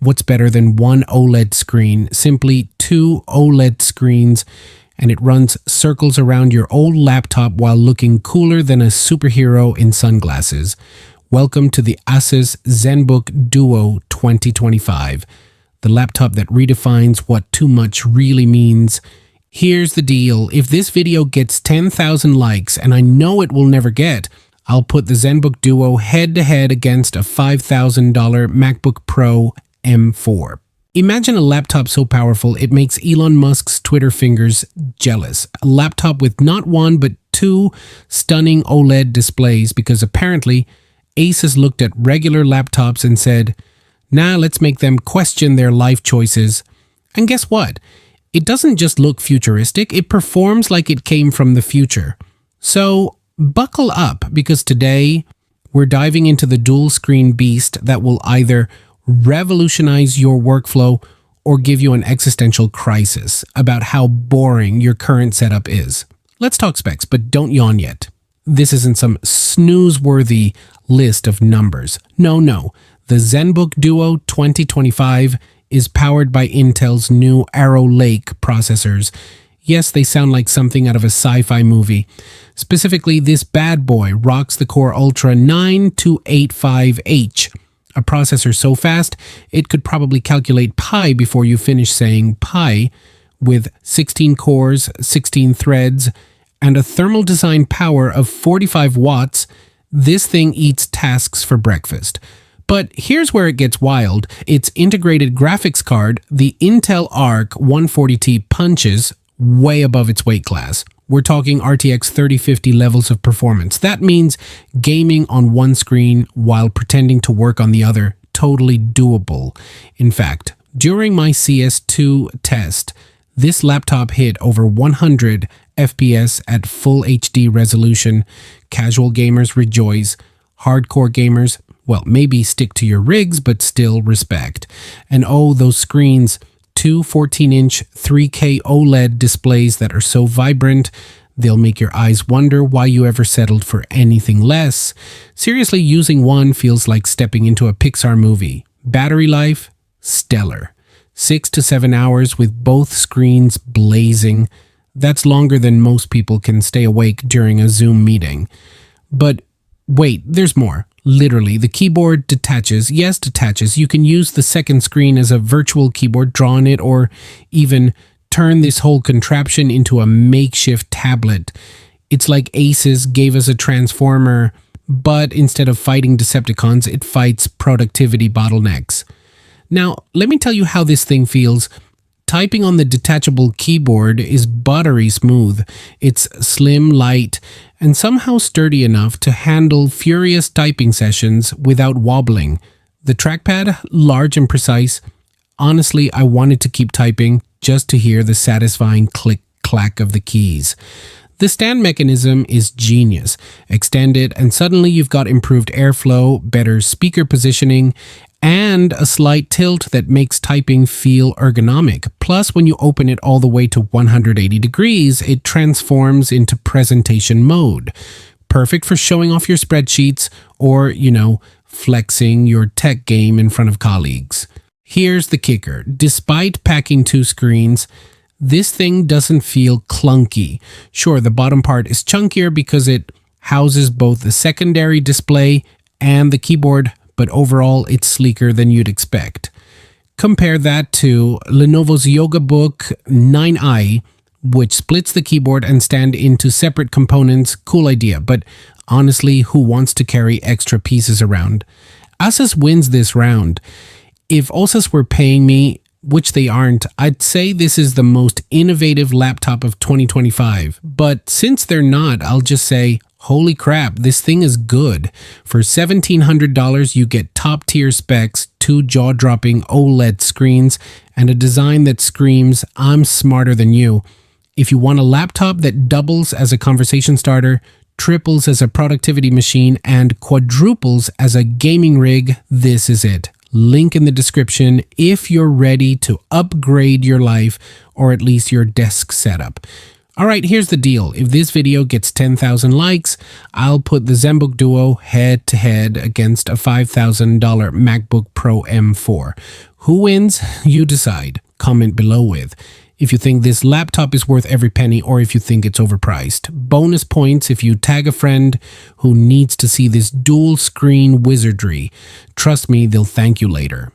What's better than one OLED screen? Simply two OLED screens, and it runs circles around your old laptop while looking cooler than a superhero in sunglasses. Welcome to the Asus Zenbook Duo 2025, the laptop that redefines what too much really means. Here's the deal. If this video gets 10,000 likes, and I know it will never get, I'll put the Zenbook Duo head-to-head against a $5,000 MacBook Pro M4. Imagine a laptop so powerful it makes Elon Musk's Twitter fingers jealous. A laptop with not one but two stunning OLED displays, because apparently Asus looked at regular laptops and said, nah, let's make them question their life choices. And guess what? It doesn't just look futuristic, it performs like it came from the future. So buckle up, because today we're diving into the dual screen beast that will either revolutionize your workflow or give you an existential crisis about how boring your current setup is. Let's talk specs, but don't yawn yet. This isn't some snooze-worthy list of numbers. No. The Zenbook Duo 2025 is powered by Intel's new Arrow Lake processors. Yes, they sound like something out of a sci-fi movie. Specifically, this bad boy rocks the Core Ultra 9285H, a processor so fast it could probably calculate pi before you finish saying pi, with 16 cores, 16 threads, and a thermal design power of 45 watts. This thing eats tasks for breakfast. But here's where it gets wild. Its integrated graphics card, the Intel Arc 140T, punches way above its weight class. We're talking RTX 3050 levels of performance. That means gaming on one screen while pretending to work on the other. Totally doable. In fact, during my CS2 test, this laptop hit over 100 FPS at full HD resolution. Casual gamers rejoice. Hardcore gamers, well, maybe stick to your rigs, but still respect. And oh, those screens. Two 14-inch 3K OLED displays that are so vibrant, they'll make your eyes wonder why you ever settled for anything less. Seriously, using one feels like stepping into a Pixar movie. Battery life? Stellar. 6 to 7 hours with both screens blazing. That's longer than most people can stay awake during a Zoom meeting. But wait, there's more. Literally, the keyboard detaches. Yes, detaches. You can use the second screen as a virtual keyboard, draw on it, or even turn this whole contraption into a makeshift tablet. It's like Asus gave us a transformer, but instead of fighting Decepticons, it fights productivity bottlenecks. Now, let me tell you how this thing feels. Typing on the detachable keyboard is buttery smooth. It's slim, light, and somehow sturdy enough to handle furious typing sessions without wobbling. The trackpad, large and precise. Honestly, I wanted to keep typing just to hear the satisfying click-clack of the keys. The stand mechanism is genius. Extend it, and suddenly you've got improved airflow, better speaker positioning, and a slight tilt that makes typing feel ergonomic. Plus, when you open it all the way to 180 degrees, it transforms into presentation mode. Perfect for showing off your spreadsheets or, flexing your tech game in front of colleagues. Here's the kicker. Despite packing two screens, this thing doesn't feel clunky. Sure, the bottom part is chunkier because it houses both the secondary display and the keyboard, but overall it's sleeker than you'd expect. Compare that to Lenovo's YogaBook 9i, which splits the keyboard and stand into separate components. Cool idea, but honestly, who wants to carry extra pieces around? Asus wins this round. If Asus were paying me, which they aren't, I'd say this is the most innovative laptop of 2025. But since they're not, I'll just say, holy crap, this thing is good. For $1,700, you get top-tier specs, two jaw-dropping OLED screens, and a design that screams, I'm smarter than you. If you want a laptop that doubles as a conversation starter, triples as a productivity machine, and quadruples as a gaming rig, this is it. Link in the description if you're ready to upgrade your life, or at least your desk setup. All right, here's the deal. If this video gets 10,000 likes, I'll put the Zenbook Duo head to head against a $5,000 MacBook Pro M4. Who wins? You decide. Comment below with if you think this laptop is worth every penny or if you think it's overpriced. Bonus points if you tag a friend who needs to see this dual screen wizardry. Trust me, they'll thank you later.